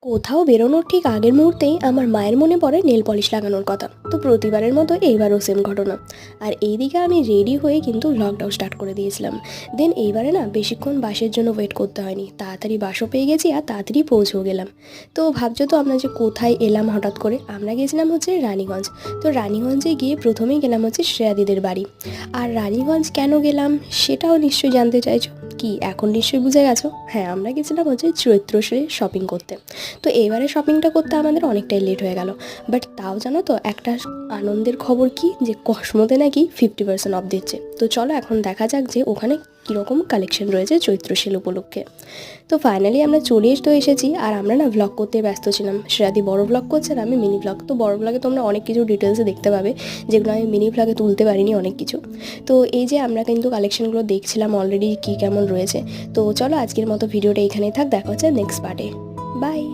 কোথাও বেরোনোর ঠিক আগের মুহূর্তেই আমার মায়ের মনে পড়ে নেল পলিশ লাগানোর কথা। তো প্রতিবারের মতো এইবারও সেম ঘটনা। আর এইদিকে আমি রেডি হয়ে কিন্তু লকডাউন স্টার্ট করে দিয়েছিলাম। দেন এইবারে না বেশিক্ষণ বাসের জন্য ওয়েট করতে হয়নি, তাড়াতাড়ি বাসও পেয়ে গেছি আর তাড়াতাড়ি পৌঁছেও গেলাম। তো ভাবছো তো আমরা যে কোথায় এলাম হঠাৎ করে, আমরা গেছিলাম হচ্ছে রানীগঞ্জ। তো রানীগঞ্জে গিয়ে প্রথমেই গেলাম হচ্ছে শ্রেয়াদিদের বাড়ি। আর রানীগঞ্জ কেন গেলাম সেটাও নিশ্চয়ই জানতে চাইছো। কি এখন নিশ্চয়ই বুঝে গেছো? হ্যাঁ, আমরা গেছিলাম হচ্ছে চৈত্র সেলে শপিং করতে। তো এবারে শপিংটা করতে আমাদের অনেকটাই লেট হয়ে গেল। বাট তাও জানো তো একটা আনন্দের খবর কি, যে কসমোতে নাকি 50% অফ দিচ্ছে। তো চলো এখন দেখা যাক যে ওখানে কীরকম কালেকশন রয়েছে চৈত্র সেল উপলক্ষে। তো ফাইনালি আমরা চলে এসেছি। আর আমরা না ভ্লগ করতে ব্যস্ত ছিলাম। শ্রেয়াদি বড় ভ্লগ করছে আর আমি মিনি ভ্লগ। তো বড় ভ্লগে তোমরা অনেক কিছু ডিটেলসে দেখতে পাবে, যেগুলো আমি মিনি ভ্লগে তুলতে পারিনি অনেক কিছু। তো এই যে আমরা কিন্তু কালেকশনগুলো দেখছিলাম অলরেডি কী কেমন রয়েছে। তো চলো আজকের মতো ভিডিওটা এখানেই থাক, দেখা হচ্ছে নেক্সট পার্টে। বাই।